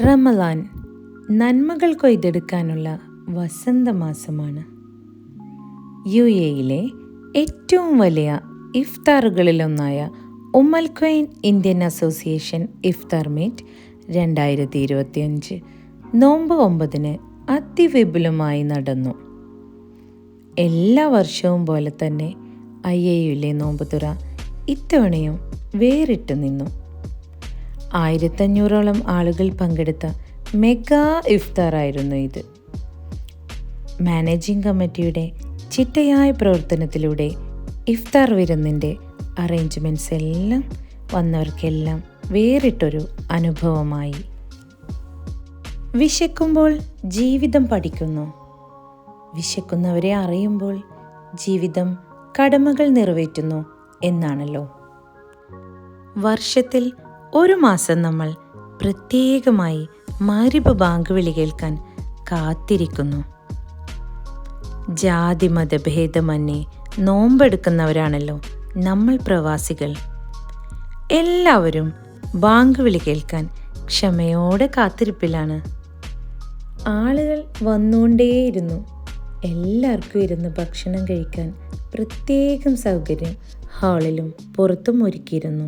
റമളാൻ നന്മകൾ കൊയ്തെടുക്കാനുള്ള വസന്തമാസമാണ്. UAEയിലെ ഏറ്റവും വലിയ ഇഫ്താറുകളിലൊന്നായ ഉമ്മൽ ഖുവൈൻ ഇന്ത്യൻ അസോസിയേഷൻ ഇഫ്താർ മീറ്റ് 2025 നോമ്പ് 9 അതിവിപുലമായി നടന്നു. എല്ലാ വർഷവും പോലെ തന്നെ IAUയിലെ നോമ്പുതുറ ഇത്തവണയും വേറിട്ട് നിന്നു. 1500ഓളം ആളുകൾ പങ്കെടുത്ത മെഗാ ഇഫ്താറായിരുന്നു ഇത്. മാനേജിംഗ് കമ്മിറ്റിയുടെ ചിട്ടയായ പ്രവർത്തനത്തിലൂടെ ഇഫ്താർ വിരുന്നിൻ്റെ അറേഞ്ച്മെൻറ്റ്സ് എല്ലാം വന്നവർക്കെല്ലാം വേറിട്ടൊരു അനുഭവമായി. വിശക്കുമ്പോൾ ജീവിതം പഠിക്കുന്നു. വിശക്കുന്നവരെ അറിയുമ്പോൾ ജീവിതം കടമകൾ നിറവേറ്റുന്നു എന്നാണല്ലോ. വർഷത്തിൽ ഒരു മാസം നമ്മൾ പ്രത്യേകമായി മഗ്‌രിബ് ബാങ്ക് വിളി കേൾക്കാൻ കാത്തിരിക്കുന്നു. ജാതി മതഭേദമന്യേ നോമ്പെടുക്കുന്നവരാണല്ലോ നമ്മൾ പ്രവാസികൾ. എല്ലാവരും ബാങ്ക് വിളി കേൾക്കാൻ ക്ഷമയോടെ കാത്തിരിപ്പിലാണ്. ആളുകൾ വന്നുകൊണ്ടേയിരുന്നു. എല്ലാവർക്കും ഇരുന്ന് ഭക്ഷണം കഴിക്കാൻ പ്രത്യേകം സൗകര്യം ഹാളിലും പുറത്തും ഒരുക്കിയിരുന്നു.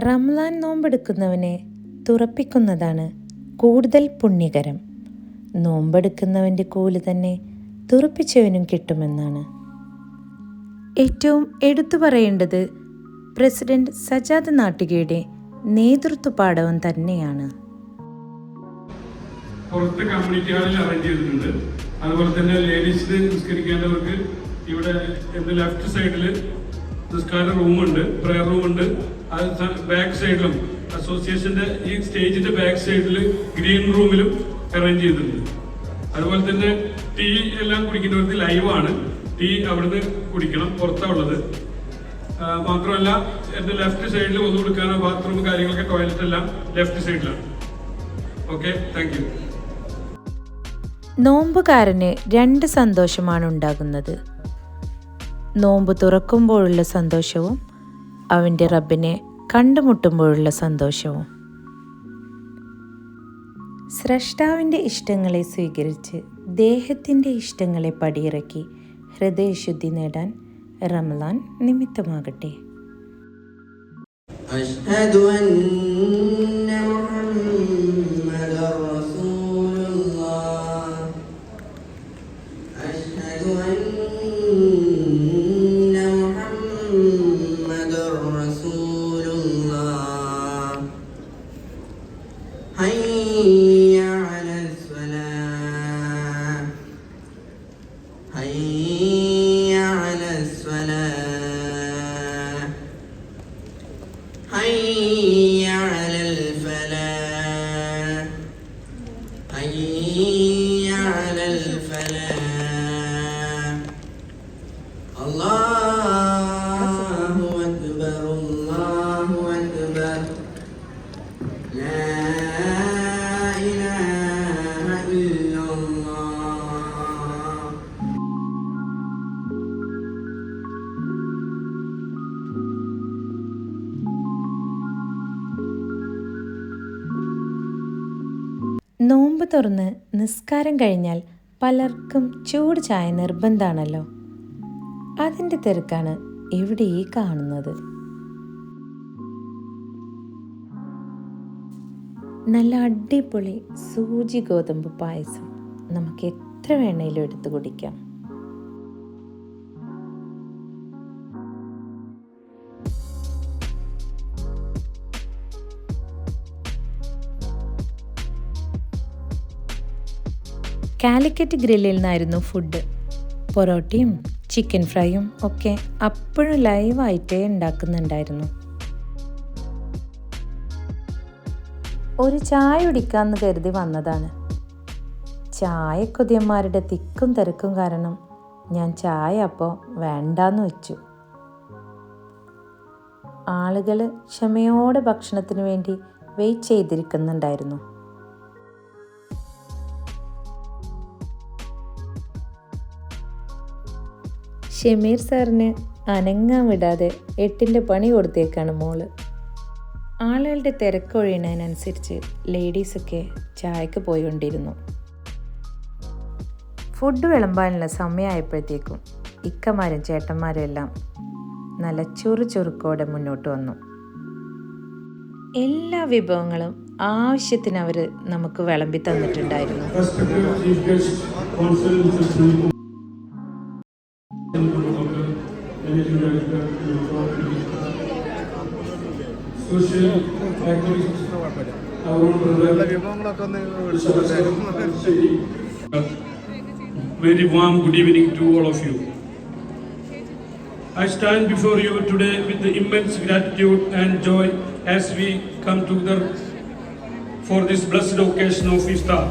റമളാൻ നോമ്പെടുക്കുന്നവനെ തുറപ്പിക്കുന്നതാണ് കൂടുതൽ പുണ്യകരം. നോമ്പെടുക്കുന്നവൻ്റെ കൂലി തന്നെ തുറപ്പിച്ചവനും കിട്ടുമെന്നാണ്. ഏറ്റവും എടുത്തു പറയേണ്ടത് പ്രസിഡന്റ് സജാദ് നാട്ടികയുടെ നേതൃത്വ പാഠവും തന്നെയാണ്. പുറത്ത് കമ്മ്യൂണിറ്റി ഹാളിൽ അറേഞ്ച് ചെയ്തിട്ടുണ്ട്. അതുപോലെ തന്നെ ലേഡീസിന് നിസ്കരിക്കേണ്ടവർക്ക് ഇവിടെ ലെഫ്റ്റ് സൈഡിൽ നിസ്കാര റൂമുണ്ട്, പ്രെയർ റൂമുണ്ട്. അത് ബാക്ക് സൈഡിലും അസോസിയേഷന്റെ ഈ സ്റ്റേജിന്റെ ബാക്ക് സൈഡിൽ ഗ്രീൻ റൂമിലും അറേഞ്ച് ചെയ്തിട്ടുണ്ട്. അതുപോലെ തന്നെ ടീ എല്ലാം കുടിക്കുന്നവർക്ക് ലൈവാണ്. ടീ അവിടുന്ന് കുടിക്കണം, പുറത്താണുള്ളത്. മാത്രമല്ല എന്റെ ലെഫ്റ്റ് സൈഡിൽ ഒന്നു കൊടുക്കാനോ ബാത്റൂം കാര്യങ്ങളൊക്കെ ടോയ്ലറ്റ് എല്ലാം ലെഫ്റ്റ് സൈഡിലാണ്. Okay, thank you. നോമ്പുകാരന് 2 സന്തോഷമാണ് ഉണ്ടാകുന്നത്. നോമ്പ് തുറക്കുമ്പോഴുള്ള സന്തോഷവും അവൻ്റെ റബ്ബിനെ കണ്ടുമുട്ടുമ്പോഴുള്ള സന്തോഷവും. സ്രഷ്ടാവിൻ്റെ ഇഷ്ടങ്ങളെ സ്വീകരിച്ച് ദേഹത്തിൻ്റെ ഇഷ്ടങ്ങളെ പടിയിറക്കി ഹൃദയശുദ്ധി നേടാൻ റമളാൻ നിമിത്തമാകട്ടെ. അഷ്ഹദു അന്ന മുഹമ്മദർ റസൂലുള്ളാഹ് അഷ്ഹദു അന്ന മുഹമ്മദർ റസൂലുള്ളാഹ് ഹയ്യ അലൽ സ്വലാഹ് ഹയ്യ അലൽ സ്വലാഹ് ഹയ്യ അലൽ ഫലാഹ് ഹയ്യ അലൽ ഫലാഹ് അല്ലാഹു അക്ബർ അല്ലാഹു അക്ബർ ലാ ഇലാഹ ഇല്ലല്ലാഹ്. നോമ്പ് തുറന്ന് നിസ്കാരം കഴിഞ്ഞാൽ പലർക്കും ചൂട് ചായ നിർബന്ധമാണല്ലോ. അതിൻ്റെ തിരക്കാണ് ഇവിടെ ഈ കാണുന്നത്. നല്ല അടിപൊളി സൂചി ഗോതമ്പ് പായസം നമുക്ക് എത്ര വേണേലും എടുത്ത് കുടിക്കാം. കാലിക്കറ്റ് ഗ്രില്ലിൽ നിന്നായിരുന്നു ഫുഡ്. പൊറോട്ടയും ചിക്കൻ ഫ്രൈയും ഒക്കെ അപ്പോഴും ലൈവായിട്ടേ ഉണ്ടാക്കുന്നുണ്ടായിരുന്നു. ഒരു ചായ കുടിക്കാമെന്ന് കരുതി വന്നതാണ്. ചായ കൊതിയന്മാരുടെ തിക്കും തിരക്കും കാരണം ഞാൻ ചായ അപ്പോൾ വേണ്ടാന്ന് വെച്ചു. ആളുകൾ ക്ഷമയോടെ ഭക്ഷണത്തിന് വേണ്ടി വെയിറ്റ് ചെയ്തിരിക്കുന്നുണ്ടായിരുന്നു. ഷമീർ സാറിന് അനങ്ങാൻ വിടാതെ 8ൻ്റെ പണി കൊടുത്തേക്കാണ് മോള്. ആളുകളുടെ തിരക്കൊഴിയുന്നതിനനുസരിച്ച് ലേഡീസൊക്കെ ചായക്ക് പോയിക്കൊണ്ടിരുന്നു. ഫുഡ് വിളമ്പാനുള്ള സമയമായപ്പോഴത്തേക്കും ഇക്കമാരും ചേട്ടന്മാരും എല്ലാം നല്ല ചുറുചുറുക്കോടെ മുന്നോട്ട് വന്നു. എല്ലാ വിഭവങ്ങളും ആവശ്യത്തിന് അവർ നമുക്ക് വിളമ്പി തന്നിട്ടുണ്ടായിരുന്നു. Very warm good evening to all of you. I stand before you today with the immense gratitude and joy as we come together for this blessed occasion of Iftar,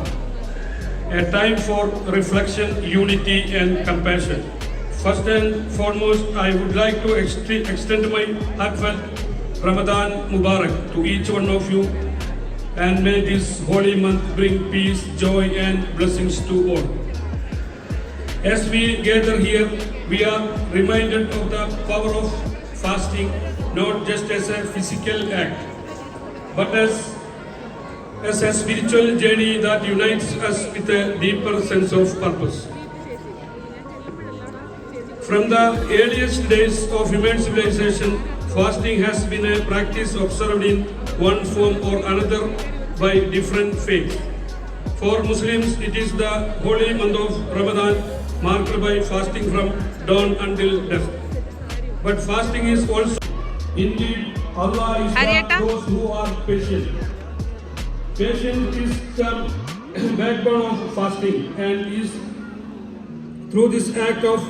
a time for reflection, unity and compassion. First and foremost, I would like to extend my heartfelt Ramadan Mubarak to each one of you, and may this holy month bring peace, joy and blessings to all. As we gather here, we are reminded of the power of fasting, not just as a physical act, but as a spiritual journey that unites us with a deeper sense of purpose. From the earliest days of human civilization, fasting has been a practice observed in one form or another by different faiths. For Muslims, it is the holy month of Ramadan, marked by fasting from dawn until dusk. But fasting is also, indeed, Allah is for those who are patient. Patience is the backbone of fasting, and is through this act of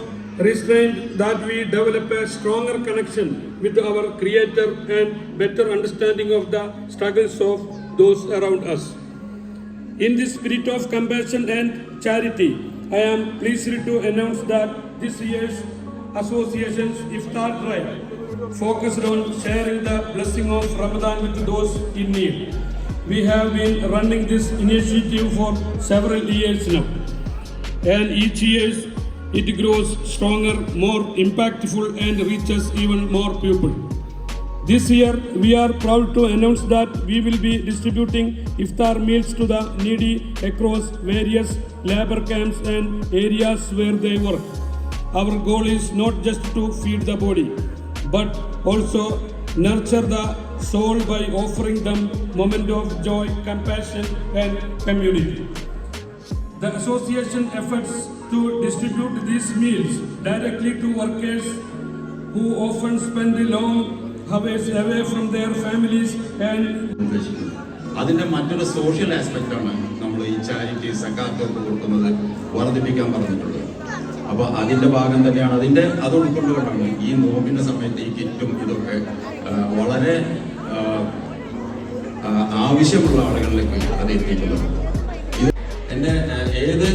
restraint that we develop a stronger connection with our Creator and better understanding of the struggles of those around us. In the spirit of compassion and charity, I am pleased to announce that this year's association's Iftar Drive focused on sharing the blessing of Ramadan with those in need. We have been running this initiative for several years now, and each year it grows stronger, more impactful and reaches even more people. This year, we are proud to announce that we will be distributing iftar meals to the needy across various labor camps and areas where they work. Our goal is not just to feed the body, but also nurture the soul by offering them moment of joy, compassion, and community. The association efforts to distribute these meals directly to workers who often spend long hours away from their families and അതിൻ്റെ മറ്റൊരു social ആസ്പെക്റ്റാണ് നമ്മൾ ഈ charity സക്കാത്തൊക്കെ കൊടുക്കുന്നത് വർദ്ധിപ്പിക്കാൻ പറഞ്ഞിട്ടുള്ളത്. അപ്പോൾ അതിൻ്റെ ഭാഗം തന്നെയാണ് അത് ഉൾക്കൊണ്ടുകൊണ്ടാണ് ഈ നോമ്പിൻ്റെ സമയത്ത് ഈ കിറ്റും ഇതൊക്കെ വളരെ ആവശ്യമുള്ള ആളുകളിലേക്ക് അത് എത്തിക്കുന്നത്. എൻ്റെ ഏത്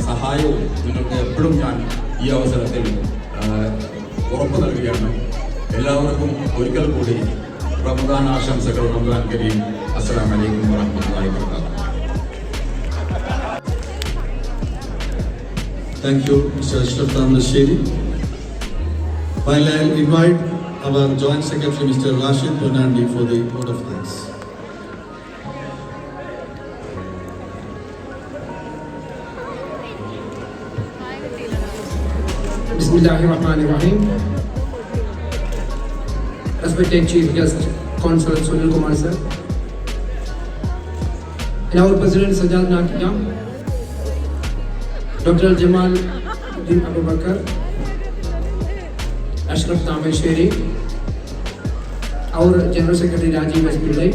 സഹായവും നിങ്ങൾക്ക് എപ്പോഴും ഞാൻ ഈ അവസരത്തിൽ ഉറപ്പ് നൽകുകയാണ്. എല്ലാവർക്കും ഒരിക്കൽ കൂടി റമദാൻ ആശംസകൾ. റമദാൻ കരീം. അസ്സലാമു അലൈക്കും വറഹ്മത്തുള്ളാഹി വബറകാതുഹു. Thank you, Mr. Ashraf Tamnasheri. While I invite our Joint Secretary, Mr. Rashid Bonandi, for the vote of thanks. Bismillahirrahmanirrahim. Respected Chief Guest, Consul Sunil Kumar sir, and our President Sajjad Nakia, Dr. Jamal Din Abu Bakr, Ashraf Tamnasheri, our General Secretary Rajiv S. Pillai,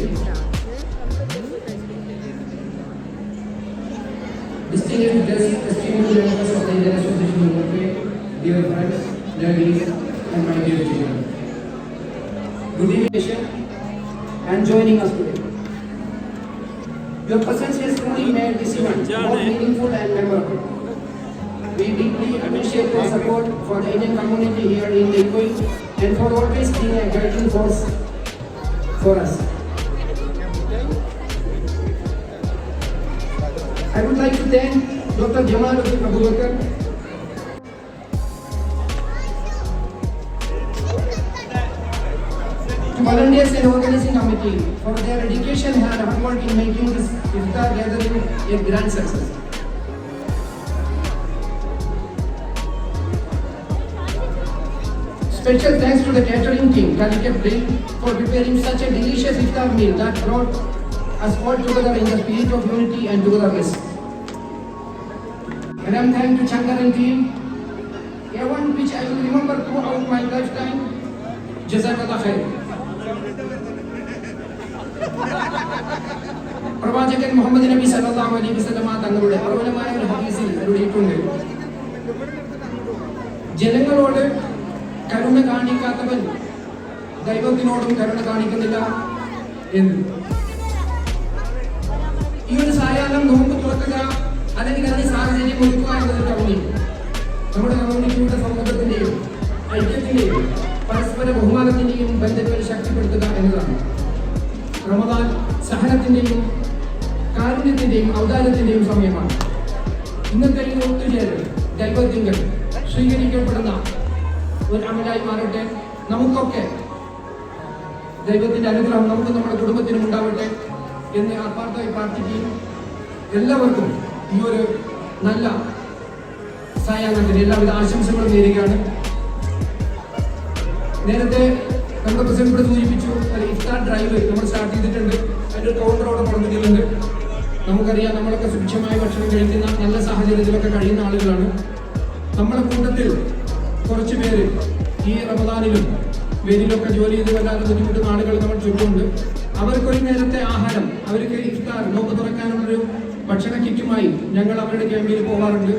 distinguished guests, esteemed members of the Indian Association of Workers, dear friends, ladies, and my dear children. Good evening and joining us today. Your presence has truly made this event more meaningful and memorable. We deeply appreciate your support for the Indian community here in the UAE and for always being a guiding force for us. I would like to thank Dr. Jamal Abu Bakr, to volunteers and organizing committee for their dedication and hard work in making this iftar gathering a grand success. Special thanks to the catering team, Calicut Brain, for preparing such a delicious iftar meal that brought us all together in the spirit of unity and togetherness. And I'm thankful to Shankar and team, a one which I will remember throughout my lifetime. Jazakallah khair. പ്രവാചകൻ മുഹമ്മദ് നബി സല്ലല്ലാഹു അലൈഹി വസല്ലമ തങ്ങളുടെ പ്രബലമായ ഒരു ഹദീസിൽ എഴുതിയിട്ടുണ്ട്, ജനങ്ങളോട് കരുണ കാണിക്കാത്തവൻ ദൈവത്തിനോടും കരുണ കാണിക്കുന്നില്ല എന്ന്. ഈ ഒരു സായാഹ്നം നോമ്പ് തുറക്കുക അല്ലെങ്കിൽ അതിന് സാഹചര്യം ഒരുക്കുക എന്നതൊരു കമ്മ്യൂണിറ്റി, നമ്മുടെ കമ്മ്യൂണിറ്റിയുടെ സമൂഹത്തിന്റെയും ഐക്യത്തിന്റെയും പരസ്പര ബഹുമാനത്തിന്റെയും ബന്ധങ്ങൾ ശക്തിപ്പെടുത്തുക എന്നതാണ്. റമദാൻ സഹനത്തിന്റെയും കാരുണ്യത്തിന്റെയും ഔദാര്യത്തിന്റെയും സമയമാണ്. ഇന്നത്തെ ഈ ഒത്തുചേരൽ ദൈവത്തിങ്കൽ സ്വീകരിക്കപ്പെടുന്ന ഒരു അമലായി മാറട്ടെ. നമുക്കൊക്കെ ദൈവത്തിന്റെ അനുഗ്രഹം നമുക്ക് നമ്മുടെ കുടുംബത്തിനും ഉണ്ടാവട്ടെ എന്ന് ആത്മാർത്ഥമായി പ്രാർത്ഥിക്കുകയും എല്ലാവർക്കും ഈ ഒരു നല്ല സായാഹ്നത്തിന് എല്ലാവിധ ആശംസകളും നേരുകയാണ്. നേരത്തെ നമ്മുടെ പ്രസിഡന്റ് സൂചിപ്പിച്ചു, ഒരു ഇഫ്താർ ഡ്രൈവ് നമ്മൾ സ്റ്റാർട്ട് ചെയ്തിട്ടുണ്ട്. അതിൻ്റെ ഒരു കൗണ്ടറോടെ പറഞ്ഞിട്ടുണ്ട്. നമുക്കറിയാം, നമ്മളൊക്കെ സുഭിക്ഷമായ ഭക്ഷണം കഴിക്കുന്ന നല്ല സാഹചര്യത്തിലൊക്കെ കഴിയുന്ന ആളുകളാണ്. നമ്മുടെ കൂട്ടത്തിൽ കുറച്ച് പേര് ഈ റമദാനിലും വെയിലൊക്കെ ജോലി ചെയ്ത് വല്ലാതെ ബുദ്ധിമുട്ടുന്ന ആളുകൾ നമ്മൾ ചുറ്റുമുണ്ട്. അവർക്കൊരു നേരത്തെ ആഹാരം, അവർക്ക് ഇഫ്താർ നോമ്പ് തുറക്കാനുള്ളൊരു ഭക്ഷണ കിറ്റുമായി ഞങ്ങൾ അവരുടെ ക്യാമ്പിൽ പോകാറുണ്ട്.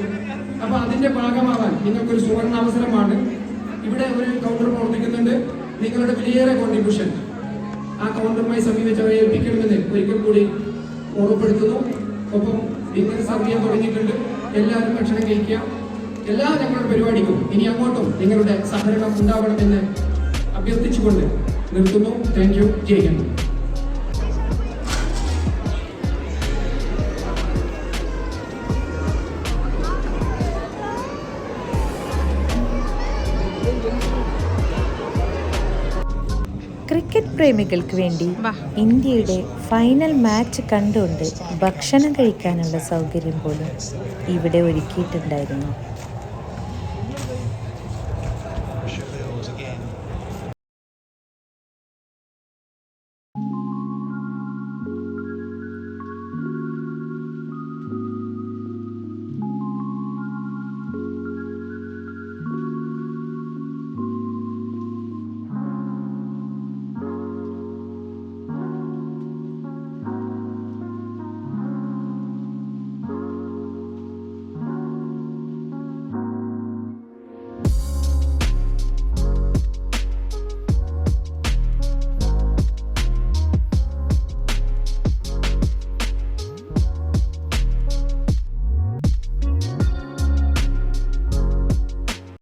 അപ്പോൾ അതിന്റെ ഭാഗമാവാൻ നിങ്ങൾക്കൊരു സുവർണ അവസരമാണ്. ഇവിടെ ഒരു കൗണ്ടർ പ്രവർത്തിക്കുന്നുണ്ട്. നിങ്ങളുടെ വിലയേറെ കോൺട്രിബ്യൂഷൻ ആ കൗണ്ടറുമായി സമീപിച്ചവരെ ഏൽപ്പിക്കണമെന്ന് ഒരിക്കൽ കൂടി ഓർമ്മപ്പെടുത്തുന്നു. ഒപ്പം ഇങ്ങനെ സർവ് ചെയ്യാൻ തുടങ്ങിയിട്ടുണ്ട്. എല്ലാവരും ഭക്ഷണം കഴിക്കുക. എല്ലാ ഞങ്ങളുടെ പരിപാടിക്കും ഇനി അങ്ങോട്ടും നിങ്ങളുടെ സഹകരണം ഉണ്ടാവണമെന്ന് അഭ്യർത്ഥിച്ചുകൊണ്ട് നിർത്തുന്നു. Thank you. Jai Hind. Cricket പ്രേമികൾക്ക് വേണ്ടി ഇന്ത്യയുടെ ഫൈനൽ മാച്ച് കണ്ടുകൊണ്ട് ഭക്ഷണം കഴിക്കാനുള്ള സൗകര്യം പോലും ഇവിടെ ഒരുക്കിയിട്ടുണ്ടായിരുന്നു.